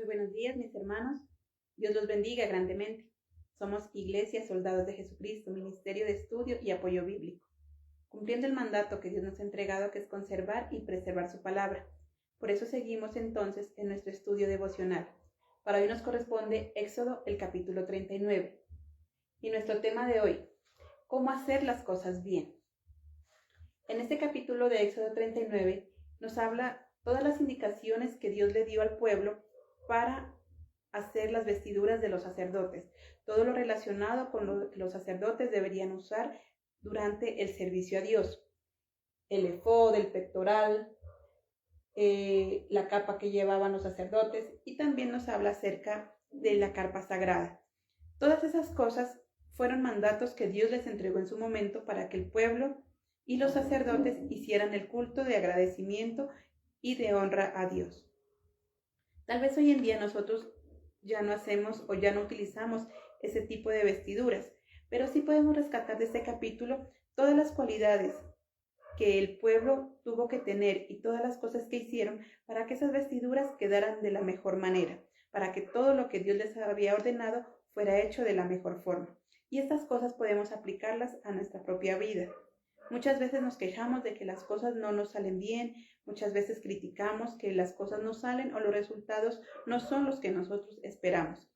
buenos días, mis hermanos. Dios los bendiga grandemente. Somos Iglesia Soldados de Jesucristo, Ministerio de Estudio y Apoyo Bíblico, cumpliendo el mandato que Dios nos ha entregado, que es conservar y preservar su palabra. Por eso seguimos entonces en nuestro estudio devocional. Para hoy nos corresponde Éxodo, el capítulo 39. Y nuestro tema de hoy, ¿cómo hacer las cosas bien? En este capítulo de Éxodo 39 nos habla todas las indicaciones que Dios le dio al pueblo para hacer las vestiduras de los sacerdotes, todo lo relacionado con lo que los sacerdotes deberían usar durante el servicio a Dios. El efod, el pectoral, la capa que llevaban los sacerdotes, y también nos habla acerca de la carpa sagrada. Todas esas cosas fueron mandatos que Dios les entregó en su momento para que el pueblo y los sacerdotes hicieran el culto de agradecimiento y de honra a Dios. Tal vez hoy en día nosotros ya no hacemos o ya no utilizamos ese tipo de vestiduras, pero sí podemos rescatar de este capítulo todas las cualidades que el pueblo tuvo que tener y todas las cosas que hicieron para que esas vestiduras quedaran de la mejor manera, para que todo lo que Dios les había ordenado fuera hecho de la mejor forma. Y estas cosas podemos aplicarlas a nuestra propia vida. Muchas veces nos quejamos de que las cosas no nos salen bien, muchas veces criticamos que las cosas no salen o los resultados no son los que nosotros esperamos.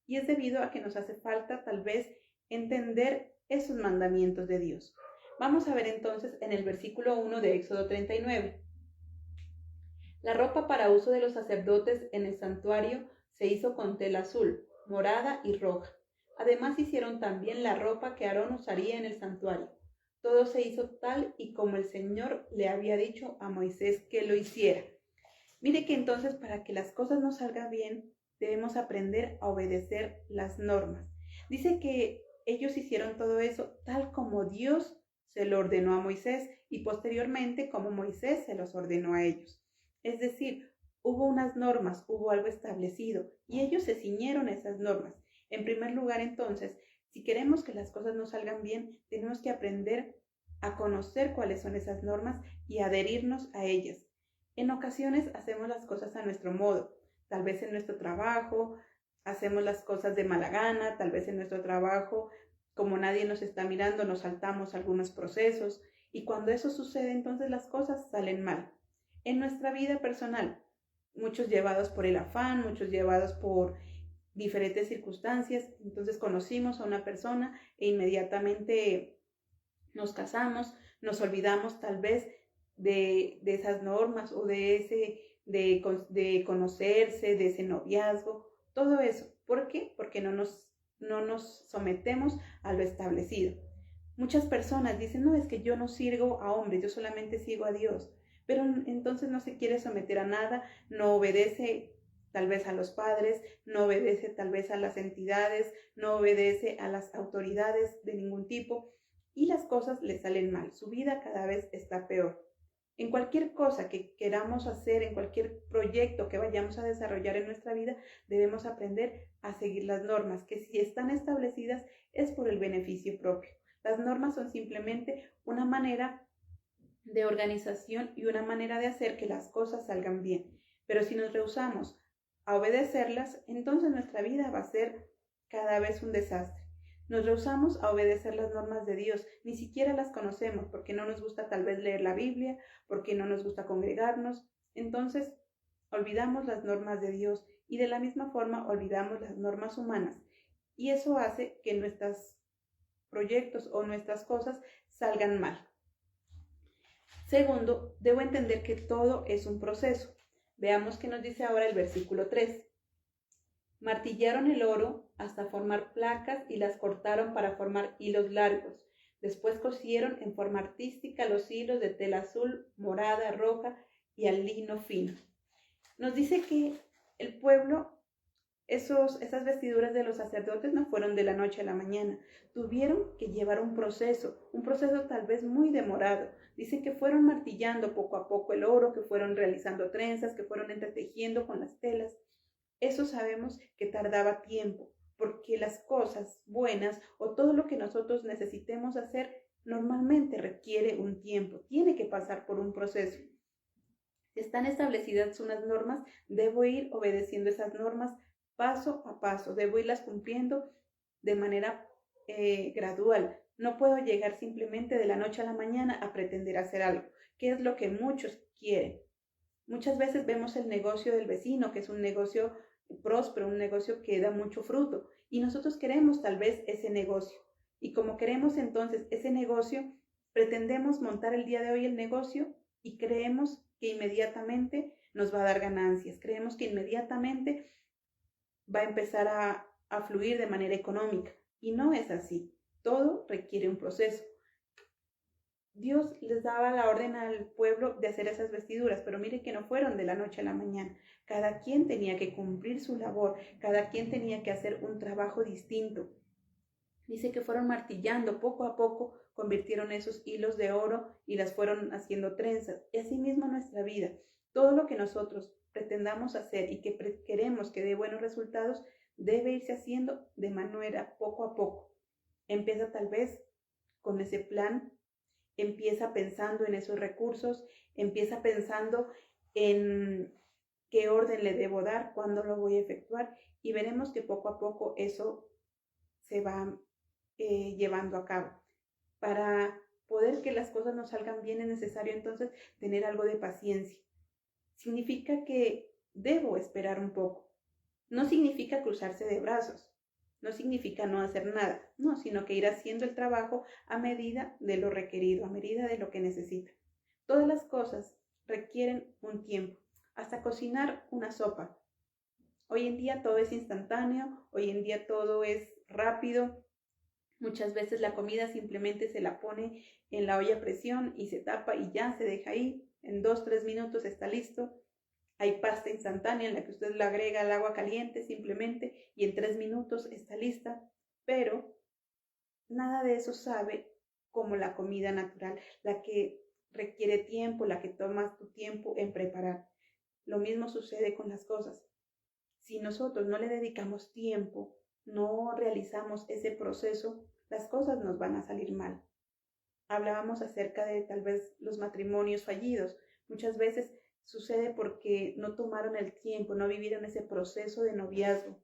Y es debido a que nos hace falta tal vez entender esos mandamientos de Dios. Vamos a ver entonces en el versículo 1 de Éxodo 39. La ropa para uso de los sacerdotes en el santuario se hizo con tela azul, morada y roja. Además hicieron también la ropa que Aarón usaría en el santuario. Todo se hizo tal y como el Señor le había dicho a Moisés que lo hiciera. Mire que entonces para que las cosas nos salgan bien, debemos aprender a obedecer las normas. Dice que ellos hicieron todo eso tal como Dios se lo ordenó a Moisés y posteriormente como Moisés se los ordenó a ellos. Es decir, hubo unas normas, hubo algo establecido y ellos se ciñeron a esas normas. En primer lugar, entonces, si queremos que las cosas nos salgan bien, tenemos que aprender a conocer cuáles son esas normas y adherirnos a ellas. En ocasiones hacemos las cosas a nuestro modo, tal vez en nuestro trabajo hacemos las cosas de mala gana, tal vez en nuestro trabajo, como nadie nos está mirando, nos saltamos algunos procesos y cuando eso sucede, entonces las cosas salen mal. En nuestra vida personal, muchos llevados por el afán, muchos llevados por diferentes circunstancias, entonces conocimos a una persona e inmediatamente nos casamos, nos olvidamos tal vez de esas normas o de conocerse, de ese noviazgo, todo eso. ¿Por qué? Porque no nos sometemos a lo establecido. Muchas personas dicen, no, es que yo no sirvo a hombres, yo solamente sigo a Dios, pero entonces no se quiere someter a nada, no obedece tal vez a los padres, no obedece tal vez a las entidades, no obedece a las autoridades de ningún tipo y las cosas le salen mal, su vida cada vez está peor. En cualquier cosa que queramos hacer, en cualquier proyecto que vayamos a desarrollar en nuestra vida, debemos aprender a seguir las normas, que si están establecidas es por el beneficio propio. Las normas son simplemente una manera de organización y una manera de hacer que las cosas salgan bien. Pero si nos rehusamos a obedecerlas, entonces nuestra vida va a ser cada vez un desastre. Nos rehusamos a obedecer las normas de Dios, ni siquiera las conocemos porque no nos gusta tal vez leer la Biblia, porque no nos gusta congregarnos. Entonces, olvidamos las normas de Dios y de la misma forma olvidamos las normas humanas. Y eso hace que nuestros proyectos o nuestras cosas salgan mal. Segundo, debo entender que todo es un proceso. Veamos qué nos dice ahora el versículo 3. Martillaron el oro hasta formar placas y las cortaron para formar hilos largos. Después cosieron en forma artística los hilos de tela azul, morada, roja y al lino fino. Nos dice que el pueblo, esas vestiduras de los sacerdotes no fueron de la noche a la mañana. Tuvieron que llevar un proceso tal vez muy demorado. Dice que fueron martillando poco a poco el oro, que fueron realizando trenzas, que fueron entretejiendo con las telas. Eso sabemos que tardaba tiempo, porque las cosas buenas o todo lo que nosotros necesitemos hacer normalmente requiere un tiempo, tiene que pasar por un proceso. Si están establecidas unas normas, debo ir obedeciendo esas normas paso a paso, debo irlas cumpliendo de manera gradual. No puedo llegar simplemente de la noche a la mañana a pretender hacer algo, que es lo que muchos quieren. Muchas veces vemos el negocio del vecino, que es un negocio próspero, un negocio que da mucho fruto, y nosotros queremos tal vez ese negocio. Y como queremos entonces ese negocio, pretendemos montar el día de hoy el negocio y creemos que inmediatamente nos va a dar ganancias, creemos que inmediatamente va a empezar a fluir de manera económica. Y no es así. Todo requiere un proceso. Dios les daba la orden al pueblo de hacer esas vestiduras, pero mire que no fueron de la noche a la mañana. Cada quien tenía que cumplir su labor, cada quien tenía que hacer un trabajo distinto. Dice que fueron martillando poco a poco, convirtieron esos hilos de oro y las fueron haciendo trenzas. Y así mismo nuestra vida, todo lo que nosotros pretendamos hacer y que queremos que dé buenos resultados, debe irse haciendo de manera poco a poco. Empieza tal vez con ese plan, empieza pensando en esos recursos, empieza pensando en qué orden le debo dar, cuándo lo voy a efectuar, y veremos que poco a poco eso se va llevando a cabo. Para poder que las cosas nos salgan bien es necesario entonces tener algo de paciencia. Significa que debo esperar un poco. No significa cruzarse de brazos. No significa no hacer nada, no, sino que ir haciendo el trabajo a medida de lo requerido, a medida de lo que necesita. Todas las cosas requieren un tiempo, hasta cocinar una sopa. Hoy en día todo es instantáneo, hoy en día todo es rápido. Muchas veces la comida simplemente se la pone en la olla a presión y se tapa y ya se deja ahí. En 2-3 minutos está listo. Hay pasta instantánea en la que usted le agrega el agua caliente simplemente y en 3 minutos está lista, pero nada de eso sabe como la comida natural, la que requiere tiempo, la que tomas tu tiempo en preparar. Lo mismo sucede con las cosas. Si nosotros no le dedicamos tiempo, no realizamos ese proceso, las cosas nos van a salir mal. Hablábamos acerca de tal vez los matrimonios fallidos. Muchas veces sucede porque no tomaron el tiempo, no vivieron ese proceso de noviazgo,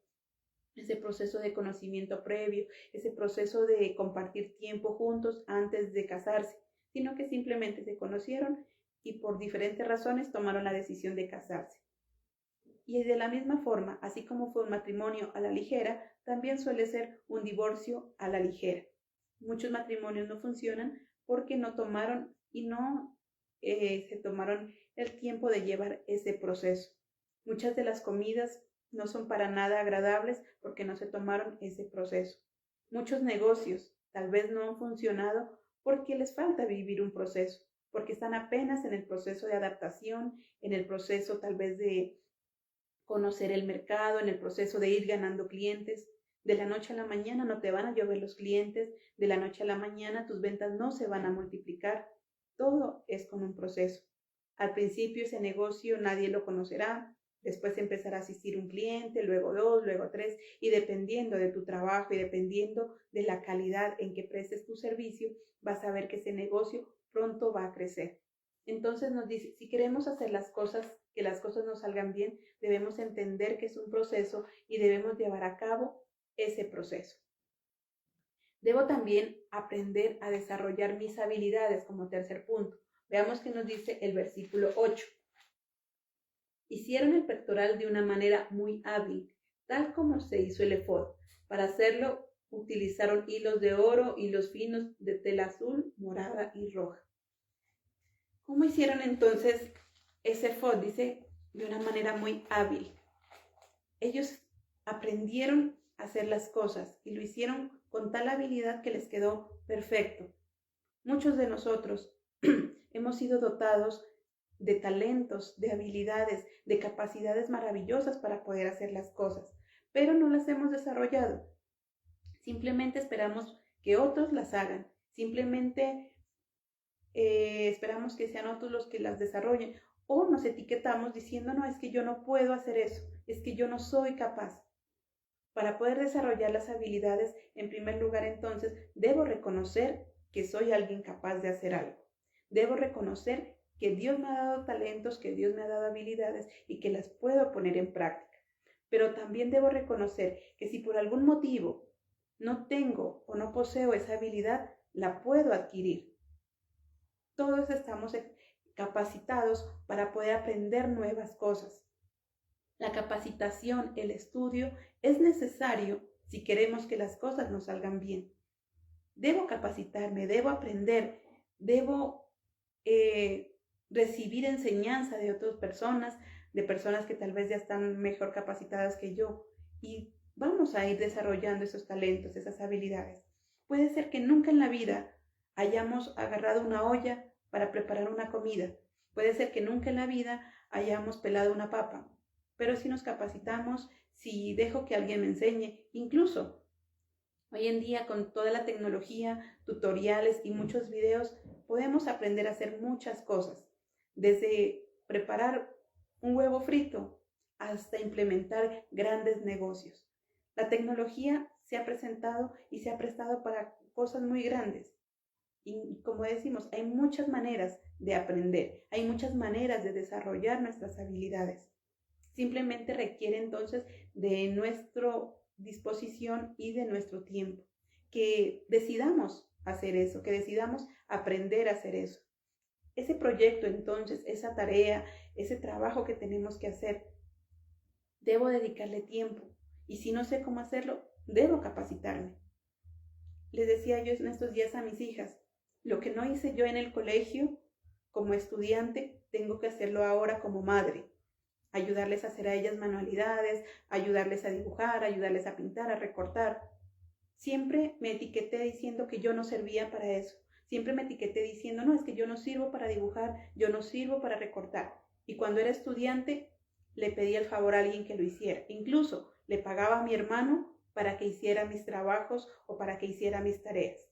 ese proceso de conocimiento previo, ese proceso de compartir tiempo juntos antes de casarse, sino que simplemente se conocieron y por diferentes razones tomaron la decisión de casarse. Y de la misma forma, así como fue un matrimonio a la ligera, también suele ser un divorcio a la ligera. Muchos matrimonios no funcionan porque no tomaron y no se tomaron el tiempo de llevar ese proceso. Muchas de las comidas no son para nada agradables porque no se tomaron ese proceso. Muchos negocios tal vez no han funcionado porque les falta vivir un proceso, porque están apenas en el proceso de adaptación, en el proceso tal vez de conocer el mercado, en el proceso de ir ganando clientes. De la noche a la mañana no te van a llover los clientes, de la noche a la mañana tus ventas no se van a multiplicar. Todo es con un proceso. Al principio ese negocio nadie lo conocerá, después empezará a asistir un cliente, luego 2, luego 3, y dependiendo de tu trabajo y dependiendo de la calidad en que prestes tu servicio, vas a ver que ese negocio pronto va a crecer. Entonces nos dice, si queremos hacer las cosas, que las cosas nos salgan bien, debemos entender que es un proceso y debemos llevar a cabo ese proceso. Debo también aprender a desarrollar mis habilidades como tercer punto. Veamos qué nos dice el versículo 8. Hicieron el pectoral de una manera muy hábil, tal como se hizo el efod. Para hacerlo utilizaron hilos de oro, hilos finos de tela azul, morada y roja. ¿Cómo hicieron entonces ese efod? Dice, de una manera muy hábil. Ellos aprendieron a hacer las cosas y lo hicieron con tal habilidad que les quedó perfecto. Muchos de nosotros hemos sido dotados de talentos, de habilidades, de capacidades maravillosas para poder hacer las cosas, pero no las hemos desarrollado. Simplemente esperamos que otros las hagan, simplemente esperamos que sean otros los que las desarrollen, o nos etiquetamos diciendo, no, es que yo no puedo hacer eso, es que yo no soy capaz. Para poder desarrollar las habilidades, en primer lugar, entonces, debo reconocer que soy alguien capaz de hacer algo. Debo reconocer que Dios me ha dado talentos, que Dios me ha dado habilidades y que las puedo poner en práctica. Pero también debo reconocer que si por algún motivo no tengo o no poseo esa habilidad, la puedo adquirir. Todos estamos capacitados para poder aprender nuevas cosas. La capacitación, el estudio es necesario si queremos que las cosas nos salgan bien. Debo capacitarme, debo aprender, debo recibir enseñanza de otras personas, de personas que tal vez ya están mejor capacitadas que yo, y vamos a ir desarrollando esos talentos, esas habilidades. Puede ser que nunca en la vida hayamos agarrado una olla para preparar una comida. Puede ser que nunca en la vida hayamos pelado una papa. Pero si nos capacitamos, si dejo que alguien me enseñe, incluso hoy en día con toda la tecnología, tutoriales y muchos videos, podemos aprender a hacer muchas cosas, desde preparar un huevo frito hasta implementar grandes negocios. La tecnología se ha presentado y se ha prestado para cosas muy grandes. Y como decimos, hay muchas maneras de aprender, hay muchas maneras de desarrollar nuestras habilidades. Simplemente requiere entonces de nuestra disposición y de nuestro tiempo. Que decidamos hacer eso, que decidamos aprender a hacer eso. Ese proyecto entonces, esa tarea, ese trabajo que tenemos que hacer, debo dedicarle tiempo. Y si no sé cómo hacerlo, debo capacitarme. Les decía yo en estos días a mis hijas, lo que no hice yo en el colegio como estudiante, tengo que hacerlo ahora como madre. Ayudarles a hacer a ellas manualidades, ayudarles a dibujar, ayudarles a pintar, a recortar. Siempre me etiqueté diciendo que yo no servía para eso. Siempre me etiqueté diciendo, no, es que yo no sirvo para dibujar, yo no sirvo para recortar. Y cuando era estudiante, le pedí el favor a alguien que lo hiciera. Incluso le pagaba a mi hermano para que hiciera mis trabajos o para que hiciera mis tareas.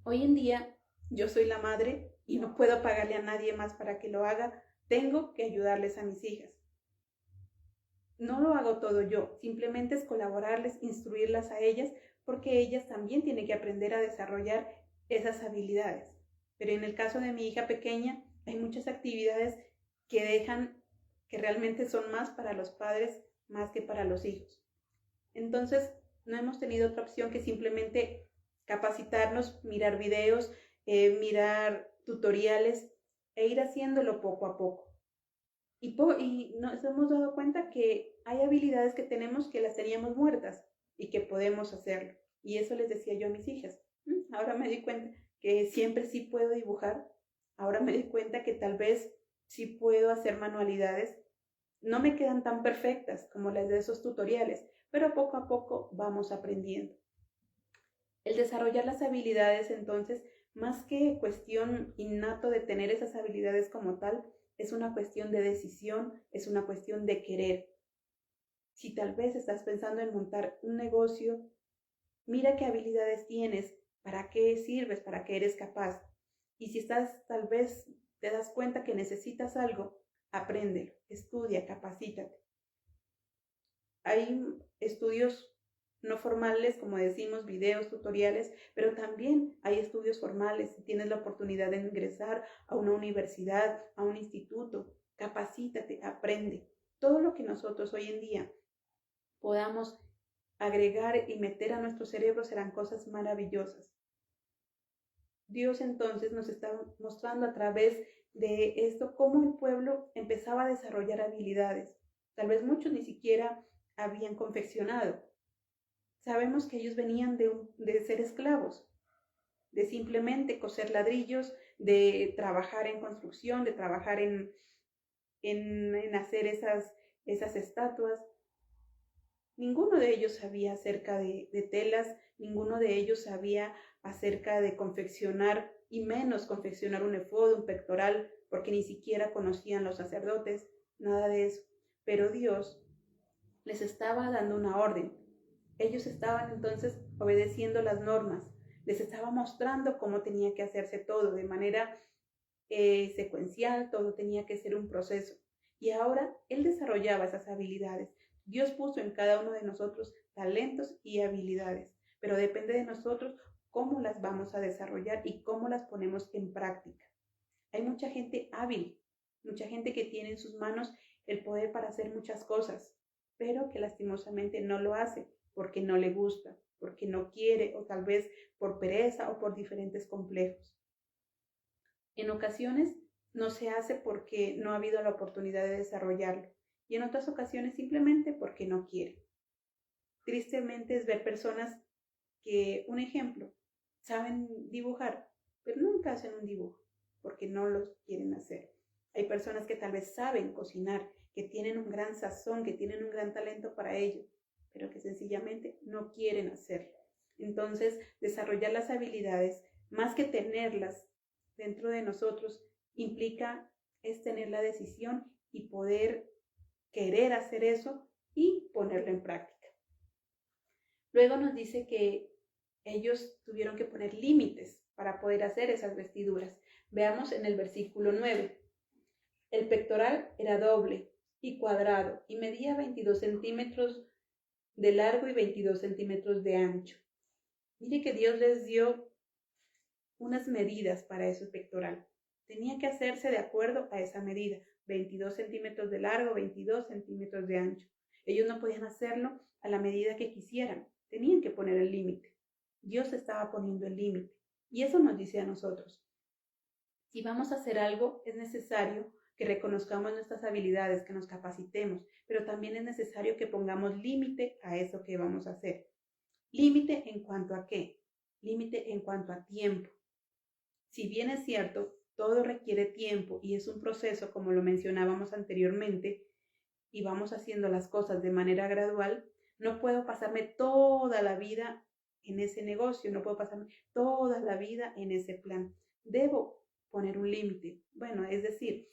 Hoy en día, yo soy la madre y no puedo pagarle a nadie más para que lo haga. Tengo que ayudarles a mis hijas. No lo hago todo yo, simplemente es colaborarles, instruirlas a ellas, porque ellas también tienen que aprender a desarrollar esas habilidades. Pero en el caso de mi hija pequeña, hay muchas actividades que realmente son más para los padres más que para los hijos. Entonces, no hemos tenido otra opción que simplemente capacitarnos, mirar videos, mirar tutoriales e ir haciéndolo poco a poco. Y nos hemos dado cuenta que hay habilidades que tenemos que las teníamos muertas y que podemos hacerlo. Y eso les decía yo a mis hijas. Ahora me di cuenta que siempre sí puedo dibujar. Ahora me di cuenta que tal vez sí puedo hacer manualidades. No me quedan tan perfectas como las de esos tutoriales, pero poco a poco vamos aprendiendo. El desarrollar las habilidades, entonces, más que cuestión innato de tener esas habilidades como tal, es una cuestión de decisión, es una cuestión de querer. Si tal vez estás pensando en montar un negocio, mira qué habilidades tienes, para qué sirves, para qué eres capaz. Y si tal vez te das cuenta que necesitas algo, apréndelo, estudia, capacítate. Hay estudios no formales, como decimos, videos, tutoriales, pero también hay estudios formales. Si tienes la oportunidad de ingresar a una universidad, a un instituto, capacítate, aprende. Todo lo que nosotros hoy en día podamos agregar y meter a nuestro cerebro serán cosas maravillosas. Dios entonces nos está mostrando a través de esto cómo el pueblo empezaba a desarrollar habilidades. Tal vez muchos ni siquiera habían confeccionado. Sabemos que ellos venían de ser esclavos, de simplemente coser ladrillos, de trabajar en construcción, de trabajar en hacer esas estatuas. Ninguno de ellos sabía acerca de telas, ninguno de ellos sabía acerca de confeccionar, y menos confeccionar un efod, un pectoral, porque ni siquiera conocían los sacerdotes, nada de eso. Pero Dios les estaba dando una orden. Ellos estaban entonces obedeciendo las normas, les estaba mostrando cómo tenía que hacerse todo de manera secuencial, todo tenía que ser un proceso. Y ahora Él desarrollaba esas habilidades. Dios puso en cada uno de nosotros talentos y habilidades, pero depende de nosotros cómo las vamos a desarrollar y cómo las ponemos en práctica. Hay mucha gente hábil, mucha gente que tiene en sus manos el poder para hacer muchas cosas, pero que lastimosamente no lo hace porque no le gusta, porque no quiere o tal vez por pereza o por diferentes complejos. En ocasiones no se hace porque no ha habido la oportunidad de desarrollarlo y en otras ocasiones simplemente porque no quiere. Tristemente es ver personas que, un ejemplo, saben dibujar, pero nunca hacen un dibujo porque no los quieren hacer. Hay personas que tal vez saben cocinar, que tienen un gran sazón, que tienen un gran talento para ello, pero que sencillamente no quieren hacerlo. Entonces, desarrollar las habilidades, más que tenerlas dentro de nosotros, implica es tener la decisión y poder querer hacer eso y ponerlo en práctica. Luego nos dice que ellos tuvieron que poner límites para poder hacer esas vestiduras. Veamos en el versículo 9. El pectoral era doble y cuadrado y medía 22 centímetros de largo y 22 centímetros de ancho. Mire que Dios les dio unas medidas para ese pectoral. Tenía que hacerse de acuerdo a esa medida, 22 centímetros de largo, 22 centímetros de ancho. Ellos no podían hacerlo a la medida que quisieran, tenían que poner el límite. Dios estaba poniendo el límite y eso nos dice a nosotros. Si vamos a hacer algo, es necesario que reconozcamos nuestras habilidades, que nos capacitemos, pero también es necesario que pongamos límite a eso que vamos a hacer. ¿Límite en cuanto a qué? Límite en cuanto a tiempo. Si bien es cierto, todo requiere tiempo y es un proceso, como lo mencionábamos anteriormente, y vamos haciendo las cosas de manera gradual, no puedo pasarme toda la vida en ese negocio, no puedo pasarme toda la vida en ese plan. Debo poner un límite. Bueno, es decir,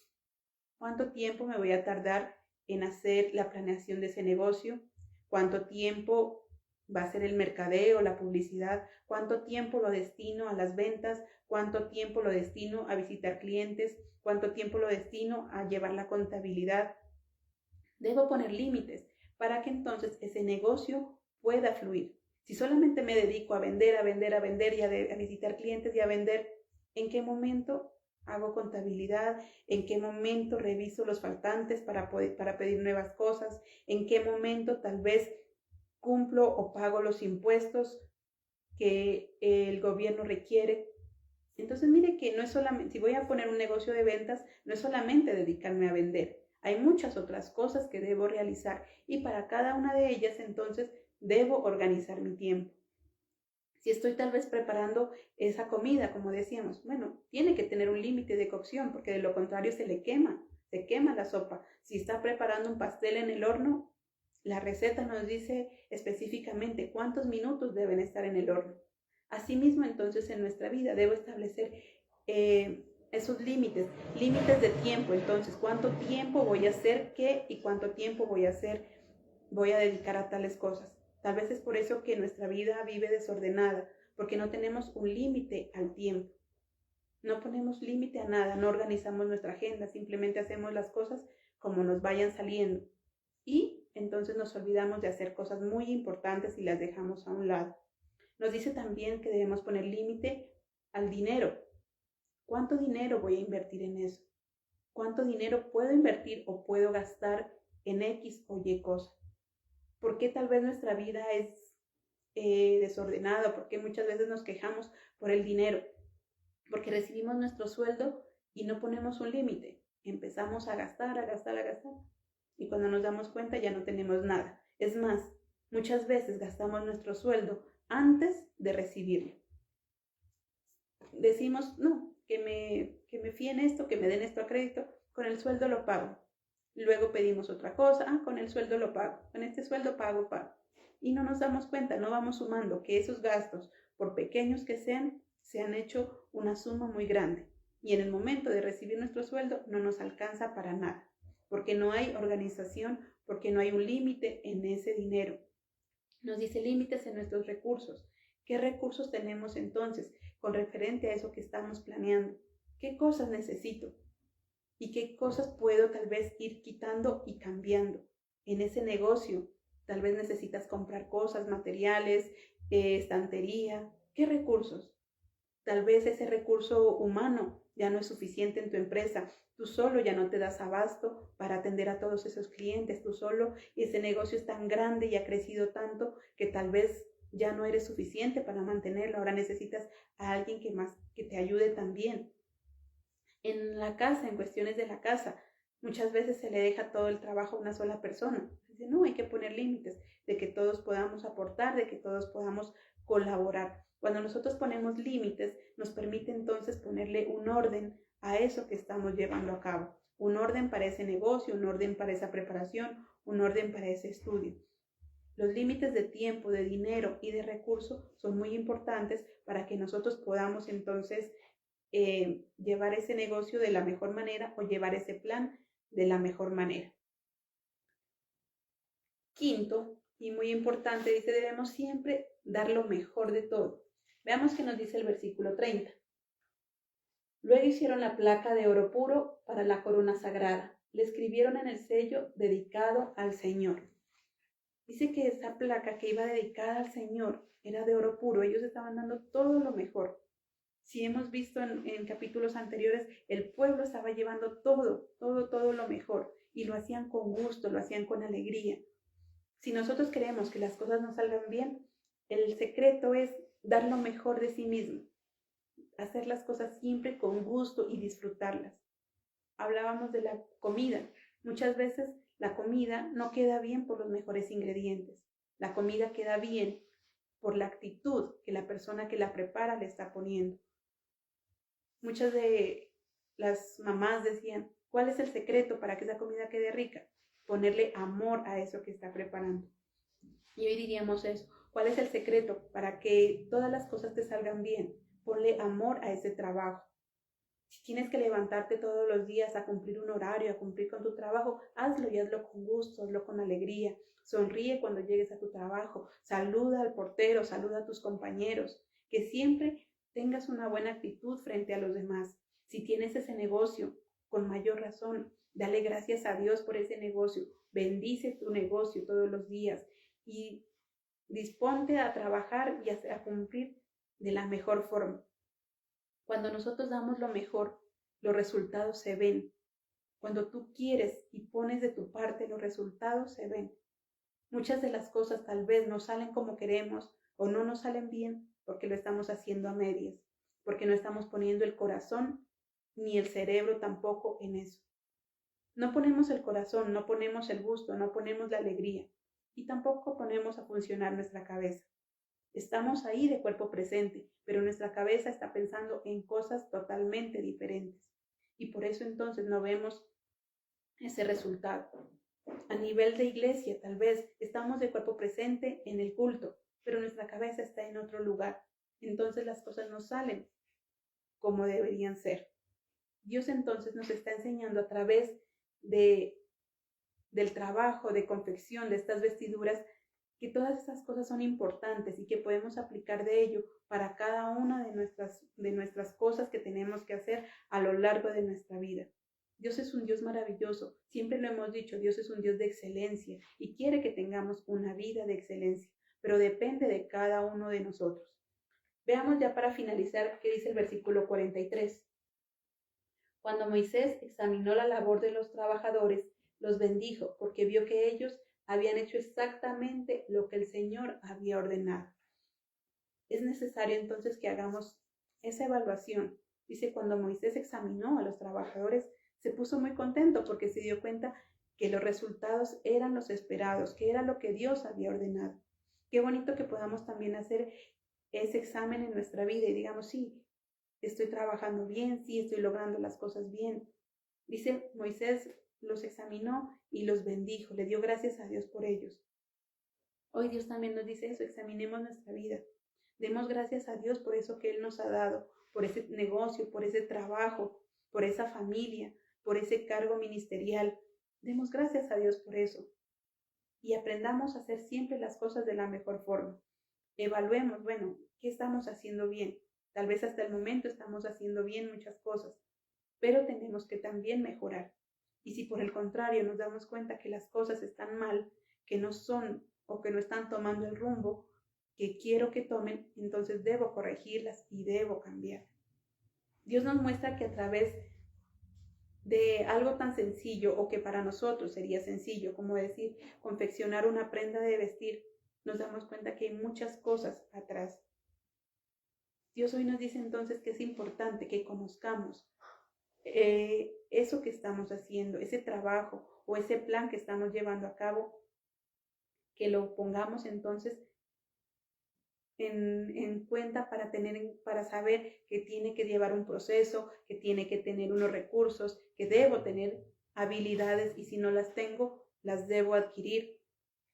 ¿cuánto tiempo me voy a tardar en hacer la planeación de ese negocio? ¿Cuánto tiempo va a ser el mercadeo, la publicidad? ¿Cuánto tiempo lo destino a las ventas? ¿Cuánto tiempo lo destino a visitar clientes? ¿Cuánto tiempo lo destino a llevar la contabilidad? Debo poner límites para que entonces ese negocio pueda fluir. Si solamente me dedico a vender, a vender, a vender y a visitar clientes y a vender, ¿en qué momento hago contabilidad? ¿En qué momento reviso los faltantes para pedir nuevas cosas? ¿En qué momento tal vez cumplo o pago los impuestos que el gobierno requiere? Entonces mire que no es solamente, si voy a poner un negocio de ventas, no es solamente dedicarme a vender. Hay muchas otras cosas que debo realizar y para cada una de ellas entonces debo organizar mi tiempo. Si estoy tal vez preparando esa comida, como decíamos, bueno, tiene que tener un límite de cocción porque de lo contrario se quema la sopa. Si está preparando un pastel en el horno, la receta nos dice específicamente cuántos minutos deben estar en el horno. Asimismo, entonces, en nuestra vida debo establecer esos límites de tiempo. Entonces, ¿cuánto tiempo voy a hacer qué y cuánto tiempo voy a dedicar a tales cosas? Tal vez es por eso que nuestra vida vive desordenada, porque no tenemos un límite al tiempo. No ponemos límite a nada, no organizamos nuestra agenda, simplemente hacemos las cosas como nos vayan saliendo. Y entonces nos olvidamos de hacer cosas muy importantes y las dejamos a un lado. Nos dice también que debemos poner límite al dinero. ¿Cuánto dinero voy a invertir en eso? ¿Cuánto dinero puedo invertir o puedo gastar en X o Y cosa? ¿Por qué tal vez nuestra vida es desordenada? ¿Por qué muchas veces nos quejamos por el dinero? Porque recibimos nuestro sueldo y no ponemos un límite. Empezamos a gastar, a gastar, a gastar. Y cuando nos damos cuenta ya no tenemos nada. Es más, muchas veces gastamos nuestro sueldo antes de recibirlo. Decimos, no, que me fíen esto, que me den esto a crédito, con el sueldo lo pago. Luego pedimos otra cosa, con el sueldo lo pago, con este sueldo pago. Y no nos damos cuenta, no vamos sumando que esos gastos, por pequeños que sean, se han hecho una suma muy grande. Y en el momento de recibir nuestro sueldo no nos alcanza para nada, porque no hay organización, porque no hay un límite en ese dinero. Nos dice límites en nuestros recursos. ¿Qué recursos tenemos entonces con referente a eso que estamos planeando? ¿Qué cosas necesito? ¿Y qué cosas puedo tal vez ir quitando y cambiando? En ese negocio, tal vez necesitas comprar cosas, materiales, estantería. ¿Qué recursos? Tal vez ese recurso humano ya no es suficiente en tu empresa, tú solo ya no te das abasto para atender a todos esos clientes, tú solo, ese negocio es tan grande y ha crecido tanto que tal vez ya no eres suficiente para mantenerlo, ahora necesitas a alguien que te ayude también. En la casa, en cuestiones de la casa, muchas veces se le deja todo el trabajo a una sola persona. Dice, no, hay que poner límites de que todos podamos aportar, de que todos podamos colaborar. Cuando nosotros ponemos límites, nos permite entonces ponerle un orden a eso que estamos llevando a cabo. Un orden para ese negocio, un orden para esa preparación, un orden para ese estudio. Los límites de tiempo, de dinero y de recursos son muy importantes para que nosotros podamos entonces llevar ese negocio de la mejor manera o llevar ese plan de la mejor manera. Quinto, y muy importante, dice, debemos siempre dar lo mejor de todo. Veamos qué nos dice el versículo 30. Luego hicieron la placa de oro puro para la corona sagrada. Le escribieron en el sello dedicado al Señor. Dice que esa placa que iba dedicada al Señor era de oro puro. Ellos estaban dando todo lo mejor. Si hemos visto en capítulos anteriores, el pueblo estaba llevando todo lo mejor y lo hacían con gusto, lo hacían con alegría. Si nosotros queremos que las cosas nos salgan bien, el secreto es dar lo mejor de sí mismo, hacer las cosas siempre con gusto y disfrutarlas. Hablábamos de la comida. Muchas veces la comida no queda bien por los mejores ingredientes. La comida queda bien por la actitud que la persona que la prepara le está poniendo. Muchas de las mamás decían, ¿cuál es el secreto para que esa comida quede rica? Ponerle amor a eso que está preparando. Y hoy diríamos eso, ¿cuál es el secreto para que todas las cosas te salgan bien? Ponle amor a ese trabajo. Si tienes que levantarte todos los días a cumplir un horario, a cumplir con tu trabajo, hazlo y hazlo con gusto, hazlo con alegría. Sonríe cuando llegues a tu trabajo, saluda al portero, saluda a tus compañeros, que siempre tengas una buena actitud frente a los demás. Si tienes ese negocio, con mayor razón, dale gracias a Dios por ese negocio, bendice tu negocio todos los días y disponte a trabajar y a cumplir de la mejor forma. Cuando nosotros damos lo mejor, los resultados se ven. Cuando tú quieres y pones de tu parte, los resultados se ven. Muchas de las cosas tal vez no salen como queremos o no nos salen bien porque lo estamos haciendo a medias, porque no estamos poniendo el corazón ni el cerebro tampoco en eso. No ponemos el corazón, no ponemos el gusto, no ponemos la alegría y tampoco ponemos a funcionar nuestra cabeza. Estamos ahí de cuerpo presente, pero nuestra cabeza está pensando en cosas totalmente diferentes. Y por eso entonces no vemos ese resultado. A nivel de iglesia, tal vez estamos de cuerpo presente en el culto, pero nuestra cabeza está en otro lugar. Entonces las cosas no salen como deberían ser. Dios entonces nos está enseñando a través del trabajo, de confección de estas vestiduras, que todas estas cosas son importantes y que podemos aplicar de ello para cada una de nuestras cosas que tenemos que hacer a lo largo de nuestra vida. Dios es un Dios maravilloso, siempre lo hemos dicho, Dios es un Dios de excelencia y quiere que tengamos una vida de excelencia, pero depende de cada uno de nosotros. Veamos ya para finalizar qué dice el versículo 43. Cuando Moisés examinó la labor de los trabajadores, los bendijo porque vio que ellos habían hecho exactamente lo que el Señor había ordenado. Es necesario entonces que hagamos esa evaluación. Dice, cuando Moisés examinó a los trabajadores, se puso muy contento porque se dio cuenta que los resultados eran los esperados, que era lo que Dios había ordenado. Qué bonito que podamos también hacer ese examen en nuestra vida y digamos, sí, estoy trabajando bien, sí, estoy logrando las cosas bien. Dice Moisés, los examinó y los bendijo, le dio gracias a Dios por ellos. Hoy Dios también nos dice eso, examinemos nuestra vida. Demos gracias a Dios por eso que Él nos ha dado, por ese negocio, por ese trabajo, por esa familia, por ese cargo ministerial. Demos gracias a Dios por eso. Y aprendamos a hacer siempre las cosas de la mejor forma. Evaluemos, bueno, ¿qué estamos haciendo bien? Tal vez hasta el momento estamos haciendo bien muchas cosas, pero tenemos que también mejorar. Y si por el contrario nos damos cuenta que las cosas están mal, que no son o que no están tomando el rumbo que quiero que tomen, entonces debo corregirlas y debo cambiar. Dios nos muestra que a través de algo tan sencillo, o que para nosotros sería sencillo, como decir, confeccionar una prenda de vestir, nos damos cuenta que hay muchas cosas atrás. Dios hoy nos dice entonces que es importante que conozcamos eso que estamos haciendo, ese trabajo o ese plan que estamos llevando a cabo, que lo pongamos entonces en cuenta para saber que tiene que llevar un proceso, que tiene que tener unos recursos, que debo tener habilidades y si no las tengo, las debo adquirir,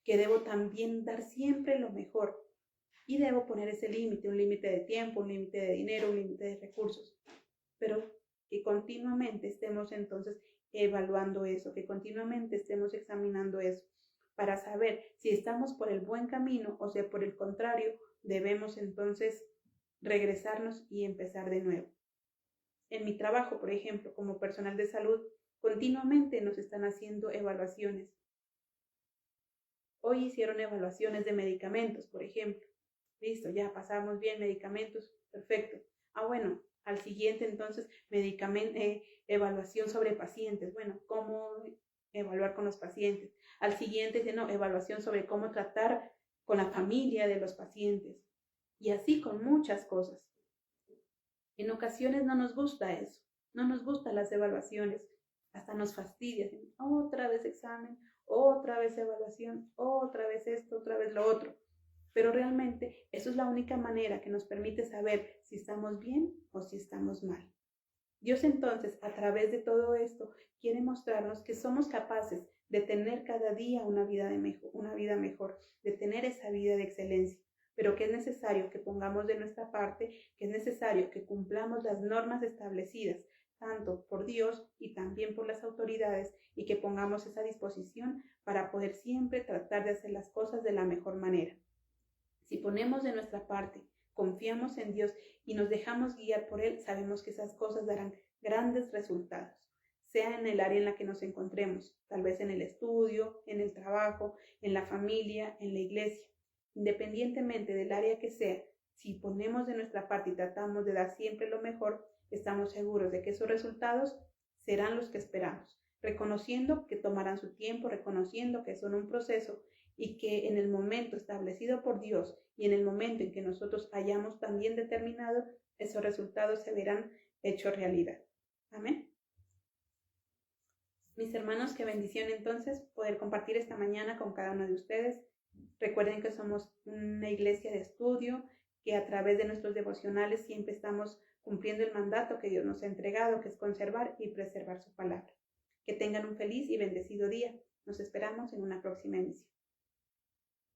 que debo también dar siempre lo mejor y debo poner ese límite, un límite de tiempo, un límite de dinero, un límite de recursos, pero que continuamente estemos entonces evaluando eso, que continuamente estemos examinando eso para saber si estamos por el buen camino o si por el contrario debemos entonces regresarnos y empezar de nuevo. En mi trabajo, por ejemplo, como personal de salud, continuamente nos están haciendo evaluaciones. Hoy hicieron evaluaciones de medicamentos, por ejemplo. Listo, ya pasamos bien medicamentos, perfecto. Bueno, al siguiente entonces evaluación sobre pacientes. Bueno, ¿cómo evaluar con los pacientes? Al siguiente dice, no, evaluación sobre cómo tratar con la familia de los pacientes. Y así con muchas cosas. En ocasiones no nos gusta eso, no nos gustan las evaluaciones, hasta nos fastidia. Otra vez examen, otra vez evaluación, otra vez esto, otra vez lo otro. Pero realmente eso es la única manera que nos permite saber si estamos bien o si estamos mal. Dios entonces, a través de todo esto, quiere mostrarnos que somos capaces de tener cada día una vida mejor, de tener esa vida de excelencia, pero que es necesario que pongamos de nuestra parte, que es necesario que cumplamos las normas establecidas, tanto por Dios y también por las autoridades, y que pongamos esa disposición para poder siempre tratar de hacer las cosas de la mejor manera. Si ponemos de nuestra parte, confiamos en Dios y nos dejamos guiar por Él, sabemos que esas cosas darán grandes resultados, sea en el área en la que nos encontremos, tal vez en el estudio, en el trabajo, en la familia, en la iglesia. Independientemente del área que sea, si ponemos de nuestra parte y tratamos de dar siempre lo mejor, estamos seguros de que esos resultados serán los que esperamos, reconociendo que tomarán su tiempo, reconociendo que son un proceso y que en el momento establecido por Dios y en el momento en que nosotros hayamos también determinado, esos resultados se verán hechos realidad. Amén. Mis hermanos, qué bendición entonces poder compartir esta mañana con cada uno de ustedes. Recuerden que somos una iglesia de estudio, que a través de nuestros devocionales siempre estamos cumpliendo el mandato que Dios nos ha entregado, que es conservar y preservar su palabra. Que tengan un feliz y bendecido día. Nos esperamos en una próxima emisión.